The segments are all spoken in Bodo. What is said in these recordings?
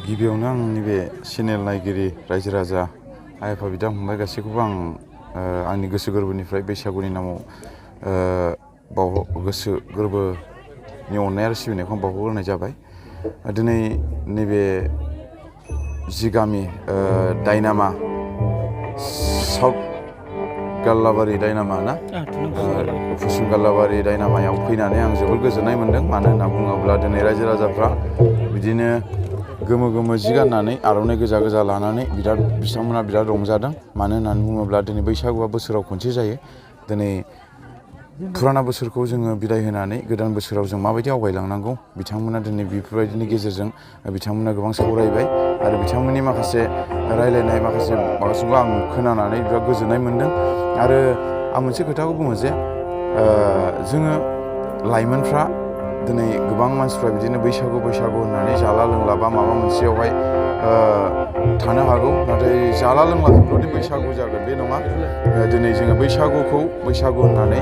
गिबियावनो आंनि बे चेनेल नायगिरि रायजो राजा आइ आफा बिदा फंबाय गासैखौबो आं आंनि गोसो गोरबोनिफ्राय बैसागुनि नामाव गोसो गोरबोनि अननाय आरो सिबिनायखौ आं बावहरग्रोनाय जाबाय। दिनै नैबे जि गामि डायनामा साउथ गाल्लाबारि डायनामा ना फुसुं गाल्लाबारि डायनामायाव फैनानै आं जोबोद गोजोननाय मोन्दों। मानो होनना बुङोब्ला दिनै रायजो राजाफ्रा बिदिनो गोमो गोमो जि गाननानै आर'नाइ गोजा गोजा लानानै बिथांमोना बिराद रंजादों। मानो होननानै बुङोब्ला दिनै बैसागुआ बोसोराव खनसे जायो। दिनै फुराना बोसोरखौ जोङो बिदाय होनानै गोदान बोसोराव जों माबायदि आवगायलांनांगौ बिथांमोना दिनै बेफोरबायदिनि गेजेरजों बिथांमोना गोबां सावरायबाय आरो बिथांमोननि माखासे रायलायनाय माखासेखौ आं खोनानानै बिराद गोजोननाय मोन्दों। आरो आं मोनसे खोथाखौ बुङो जे जोङो लाइमोनफ्रा दिनै गोबां मानसिफ्रा बिदिनो बैसागु होननानै जाला लोंला बा माबा मोनसेयावहाय थानो हागौ। नाथाय जाला लोंलाजोंल' बैसागु जागोन बे नङा। दिनै जोङो बैसागु होननानै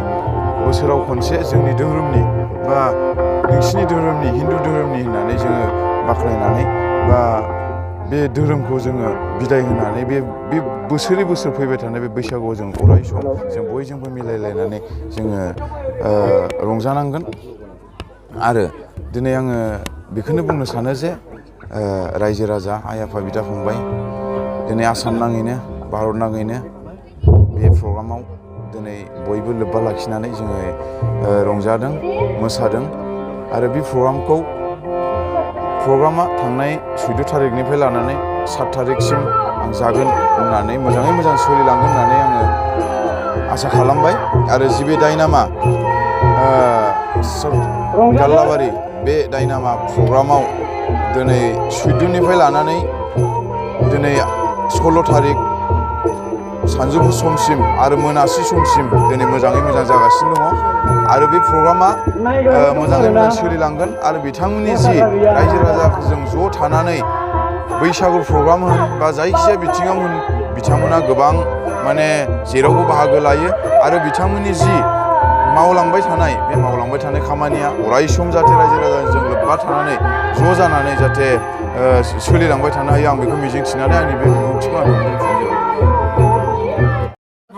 बोसोराव खनसे जोंनि धोरोमनि बा नोंसिनि धोरोमनि हिन्दु धोरोमनि होननानै जोङो बाख्नायनानै बा बे धोरोमखौ जोङो बिदाय होनानै बे बोसोरै बोसोर फैबाय थानाय बे बैसागुआव जों अराय सम जों बयजोंबो मिलायलायनानै जोङो रंजानांगोन। आरो दिनै आङो बेखौनो बुंनो सानो जे रायजो राजा आइ आफा बिदा फंबाय दिनै आसाम नाङैनो भारत नाङैनो बे प्रग्रामाव दिनै बयबो लोब्बा लाखिनानै जोङो रंजादों मोसादों। आरो बे प्रग्रामा थांनाय 14 थारिखनिफ्राय लानानै 7 थारिखसिम आं जागोन होननानै मोजाङै मोजां सोलिलांगोन होननानै आङो आसा खालामबाय। आरो जि बे डायनामा गाल्लाबारि बे डायनामा प्रग्रामाव दिनै 14निफ्राय लानानै दिनै 16 थारिख सानजौफु समसिम आरो मोनासि समसिम दिनै मोजाङै मोजां जागासिनो दङ। आरो बे प्रग्रामा मोजाङै मोजां सोलिलांगोन। आरो बिथांमोननि जि रायजो राजाफोरजों ज' थानानै बैसागु प्रग्राम होन बा जायखिजाया बिथिङाव होन बिथांमोना गोबां माने जेरावबो बाहागो लायो। आरो बिथांमोननि जि मावलांबाय थानाय खामानिया अराय सम जाहाथे रायजो राजाजों लोब्बा थानानै ज' जानानै जाहाथे सोलिलांबाय थानो हायो आं बेखौ मिजिंथिनानै आंनि बे बिबुंथिखौ आं दोनथ'नाय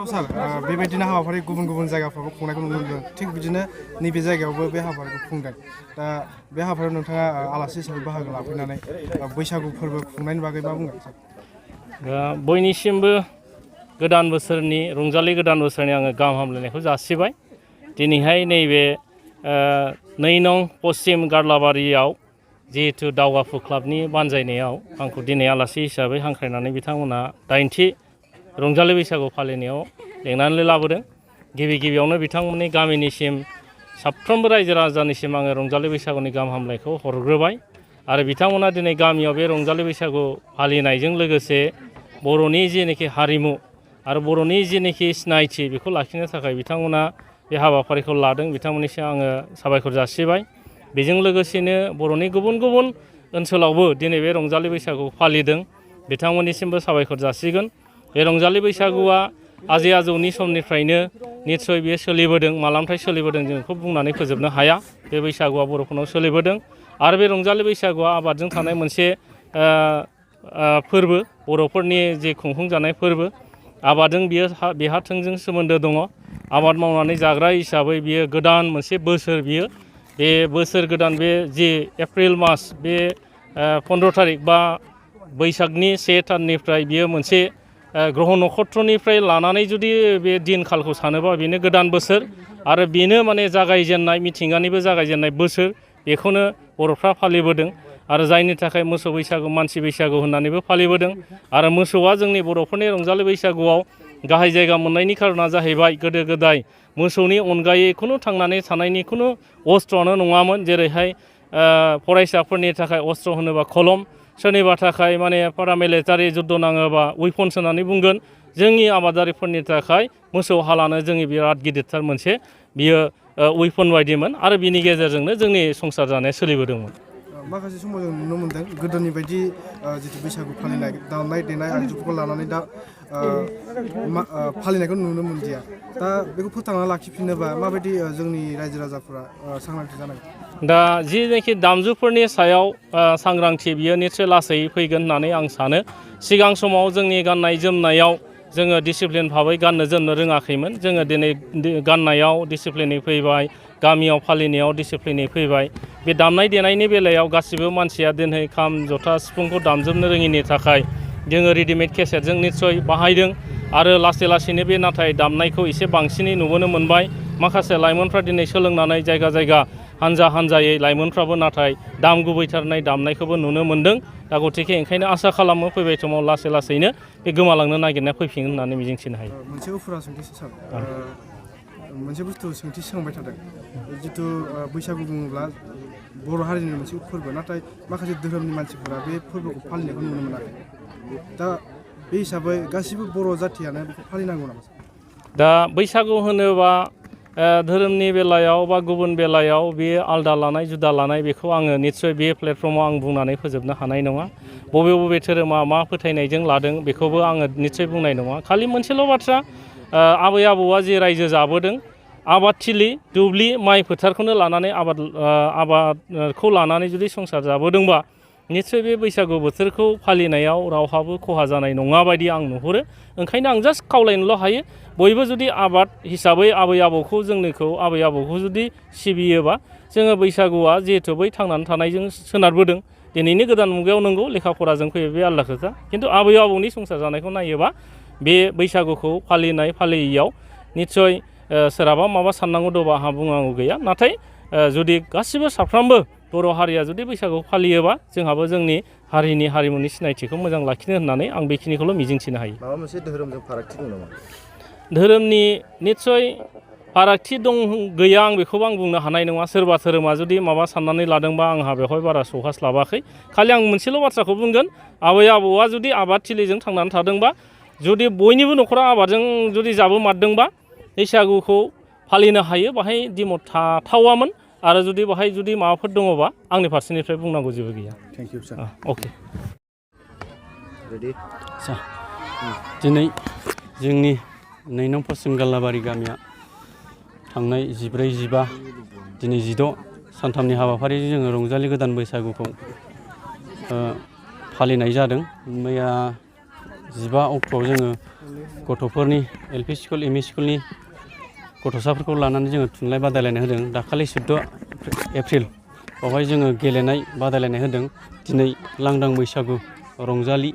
सार बेबायदिनो हाबाफारि गुबुन गुबुन जायगाफ्रावबो खुंनायखौ नुनो मोनदों। थिग बिदिनो नैबे जायगायावबो बे हाबाफारिखौ खुंदों। दा बे हाबाफारियाव नोंथाङा आलासि हिसाबै बाहागो लाफैनानै बैसागु फोरबो खुंनायनि बागै मा बुंगोन सार? दा बयनिसिमबो गोदान बोसोरनि रंजालि गोदान बोसोरनि आङो गाहाम हामलायनायखौ जासिबाय। दिनैहाय नैबे 2 नं पश्चिम गार्लाबारियाव जिहेथु दावगाफु क्लाबनि बानजायनायाव आंखौ दिनै आलासि हिसाबै हांख्रायनानै बिथांमोना 8थि रंजालि बैसागु फालिनायाव लेंनानै लाबोदों। गिबियावनो बिथांमोननि गामिनिसिम साफ्रोमबो रायजो राजानिसिम आङो रंजालि बैसागुनि गाहाम हामलायखौ हरग्रोबाय। आरो बिथांमोना दिनै गामियाव बे रंजालि बैसागु फालिनायजों लोगोसे बर'नि जेनोखि हारिमु आरो बर'नि जेनोखि सिनायथि बेखौ लाखिनो थाखाय बिथांमोना बे हाबाफारिखौ लादों। बिथांमोननिसिम आङो साबायखर जासिबाय। बेजों लोगोसेनो बर'नि गुबुन गुबुन ओनसोलावबो दिनै बे रंजालि बैसागुखौ फालिदों। बिथांमोननिसिमबो साबायखर जासिगोन। बे रंजालि बैसागुआ आजै आजौनि समनिफ्रायनो निस्सय बेयो सोलिबोदों। मालानिफ्राय सोलिबोदों जों बेखौ बुंनानै फोजोबनो हाया। बे बैसागुआ बर'फोरनाव सोलिबोदों। आरो बे रंजालि बैसागुआ आबादजों थानाय मोनसे फोरबो, बर'फोरनि जे खुंफुंजानाय फोरबो। आबादजों बेहा थोंजों सोमोन्दो दङ। आबाद मावनानै जाग्रा हिसाबै बियो गोदान मोनसे बोसोर बियो। बे बोसोर गोदान बे जि एप्रिल मास बे 15 थारिख बा बैसागनि 1 दाननिफ्राय बियो मोनसे ग्रह नक्षत्रनिफ्राय लानानै जुदि बे दिनखालखौ सानोबा बेनो गोदान बोसोर आरो बेनो माने जागायजेननाय मिथिंगानिबो जागायजेननाय बोसोर बेखौनो बर'फ्रा फालिबोदों आरो जायनि थाखाय मोसौ बैसागु मानसि बैसागु होननानैबो फालिबोदों आरो मोसौआ जोंनि बर'फोरनि रंजालि बैसागुआव गाहाय जायगा मोननायनि खारना जाहैबाय गोदो गोदाय मोसौनि अनगायै खुनु थांनानै थानायनि खुनु अस्त्रआनो नङामोन जेरैहाय फरायसाफोरनि थाखाय अस्त्र होनोबा कलम सोरनिबा थाखाय माने पारामिलिटारि जुद्ध नाङोबा उइपन्स होननानै बुंगोन जोंनि आबादारिफोरनि थाखाय मोसौ हालानो जोंनि बिराद गिदिरथार मोनसे बियो उइपन बायदिमोन आरो बिनि गेजेरजोंनो जोंनि संसार जानाया सोलिबोदोंमोन माखासे समाव जों नुनो मोन्दों गोदोनि बायदि जिथु बैसागु फालिनाय दामनाय देनाय आगजुफोरखौ लानानै दा फालिनायखौ नुनो मोनदिया दा बेखौ फोथांना लाखिफिनोबा माबायदि जोंनि रायजो राजाफोरा सांग्रांथि जानांगोन दा जिनाखि दामजुफोरनि सायाव सांग्रांथि बियो निस्सय लासै फैगोन होननानै आं सानो सिगां समाव जोंनि गाननाय जोमनायाव जोङो डिसिप्लिन भाबै गाननो जोमनो रोङाखैमोन जोङो दिनै गाननायाव डिसिप्लिनै फैबाय गामियाव फालिनायाव डिसिप्लिनै फैबाय बे दामनाय देनायनि बेलायाव गासिबो मानसिया दिनै खाम जथा सिफुंखौ दामजोबनो रोङिनि थाखाय जोङो रेडिमेड केसेटजों निस्सय बाहायदों आरो लासै लासैनो बे नाथाय दामनायखौ एसे बांसिनै नुबोनो मोनबाय माखासे लाइमोनफ्रा दिनै सोलोंनानै जायगा जायगा हानजा हानजायै लाइमोनफ्राबो नाथाय दाम गुबैथारनाय दामनायखौबो नुनो मोन्दों दा गतिके ओंखायनो आसा खालामो फैबाय समाव लासै लासैनो बे गोमालांनो नागिरनाया फैफिनगोन होननानै मिजिंथिनो हायो मोनसे उफुरा सोंथि सार मोनसे बुस्थु सोंथि सोंबाय थादों जिथु बैसागु बुङोब्ला बर' हारिनि मोनसे फोरबो नाथाय माखासे धोरोमनि मानसिफोरा बे फोरबोखौ फालिनायखौ नुनो मोनाखै दा बे हिसाबै गासिबो बर' जाथियानो बेखौ फालिनांगौ नामा दा बैसागु होनोबा धोरोमनि बेलायाव बा गुबुन बेलायाव बे आलदा लानाय जुदा लानाय बेखौ आङो निस्सय बे प्लेटफर्माव आं बुंनानै फोजोबनो हानाय नङा बबे बबे धोरोमा मा फोथायनायजों लादों बेखौबो आङो निस्सय बुंनाय नङा खालि मोनसेल' बाथ्रा आबै आबौआ जे रायजो जाबोदों आबादथिलि दुब्लि माइ फोथारखौनो लानानै आबादखौ लानानै जुदि संसार जाबोदोंबा निस्सय बे बैसागु बोथोरखौ फालिनायाव रावहाबो खहा जानाय नङा बायदि आं नुहुरो ओंखायनो आं जास्ट खावलायनोल' हायो बयबो जुदि आबाद हिसाबै आबै आबौखौ जुदि सिबियोबा जोङो बैसागुआ जिहेथु बै थांनानै थानायजों सोनारबोदों दिनैनि गोदान मुगायाव नंगौ लेखा फराजों फैयो बे आलादा खोथा खिन्थु आबै आबौनि संसार जानायखौ नायोबा बे बैसागुखौ फालियैयाव निस्सय सोरहाबा माबा साननांगौ दंबा आंहा बुंनांगौ गैया नाथाय जुदि गासिबो साफ्रोमबो बर' हारिया जुदि बैसागुखौ फालियोबा जोंहाबो जोंनि हारिनि हारिमुनि सिनायथिखौ मोजां लाखिनो होननानै आं बेखिनिखौल' मिजिंथिनो हायो माबा मोनसे धोरोमजों फारागथि दं नामा धोरोमनि निस्सय फारागथि दं गैया आं बेखौबो आं बुंनो हानाय नङा सोरबा धोरोमा जुदि माबा साननानै लादोंबा आंहा बेवहाय बारा सौहास्लाबाखै खालि आं मोनसेल' बाथ्राखौ बुंगोन आबै आबौआ जुदि आबादथिलिजों थांनानै थादोंबा जुदि बयनिबो न'खरा आबादजों जुदि जाबोमारदोंबा बैसागुखौ फालिनो हायो बाहाय दिमत थाथावामोन आरो जुदि बाहाय जुदि माबाफोर दङबा आंनि फारसेनिफ्राय बुंनांगौ जेबो गैया thank you sir okay ready दिनै जोंनि 2 नं पश्चिम गारलाबारि गामिया थांनाय 14, 15 दिनै 16 सानथामनि हाबाफारिजों जोङो रंजालि गोदान बैसागुखौ फालिनाय जादों मैया 15 अक्ट'आव जोङो गथ'फोरनि LP स्कुल ME स्कुलनि गथ'साफोरखौ लानानै जोङो थुनलाइ बादायलायनाय होदों दाखालि 14 एप्रिल बावहाय जोङो गेलेनाय बादायलायनाय होदों दिनै लांदां बैसागु रंजालि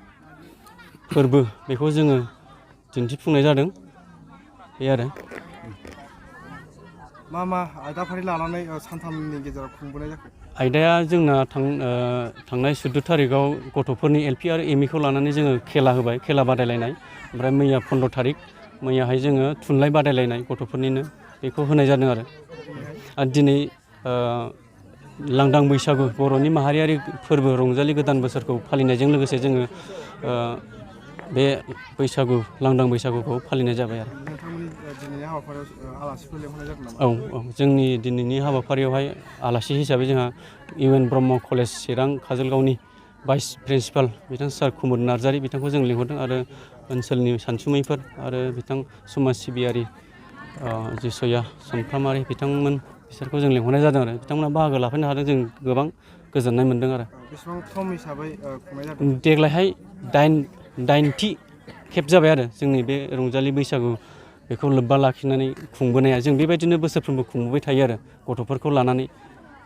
फोरबो बेखौ जोङो दिन्थिफुंनाय जादों बे आरो मा आयदाफारि लानानै सानथामनि गेजेराव खुंबोनाय जाखो आयदाया जोंना थांनाय 14 थारिखआव गथ'फोरनि LP आरो ME खौ लानानै जोङो खेला होबाय खेला बादायलायनाय ओमफ्राय मैया 15 थारिख मैयाहाय जोङो थुनलाइ बादायलायनाय गथ'फोरनिनो बेखौ होनाय जादों आरो दिनै लांदां बैसागु बर'नि माहारियारि फोरबो रंजालि गोदान बोसोरखौ फालिनायजों लोगोसे जोङो बे बैसागु लांदां बैसागुखौ फालिनाय जाबाय आरो नोंथांमोननि दिनैनि हाबाफारियाव आलासिफोर लेंहरनाय जादों नामा औ जोंनि दिनैनि हाबाफारियावहाय आलासि हिसाबै जोंहा UN ब्रह्म कलेज चिरां काजलगावनि भाइस प्रिन्सिपाल बिथां सार कुमुद नार्जारि बिथांखौ जों लिंहरदों आरो ओनसोलनि सानसुमैफोर आरो बिथां समाज सिबियारि जिसया समफ्रामारि बिथांमोन बिसोरखौ जों लिंहरनाय जादों आरो बिथांमोना बाहागो लाफैनो हादों जों गोबां गोजोननाय मोन्दों आरो बेसेबां सम हिसाबै खुंनाय जादों देग्लायहाय 8थि खेब जाबाय आरो जोंनि बे रंजालि बैसागु बेखौ लोब्बा लाखिनानै खुंबोनाया जों बेबायदिनो बोसोरफ्रोमबो खुंबोबाय थायो आरो गथ'फोरखौ लानानै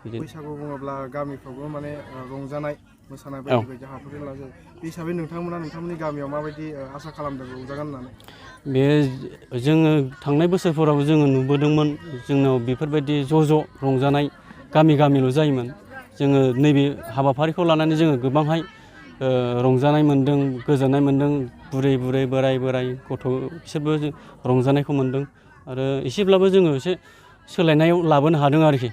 बैसागु बुङोब्ला गामिफ्रावबो माने रंजानाय मोसानाय बायदि बायदि हाबाफारि लानाय जायो बे हिसाबै नोंथांमोना नोंथांमोननि गामियाव माबायदि आसा खालामदों रंजागोन होननानै बे जोङो थांनाय बोसोरफोराव जोङो नुबोदोंमोन जोंनाव बेफोरबायदि ज' रंजानाय गामिल' जायोमोन जोङो नैबे हाबाफारिखौ लानानै जोङो गोबांहाय रंजानाय मोन्दों गोजोननाय मोन्दों बुरै बोराय गथ' बिसोरबो रंजानायखौ मोन्दों आरो एसेब्लाबो जोङो एसे सोलायनायाव लाबोनो हादों आरोखि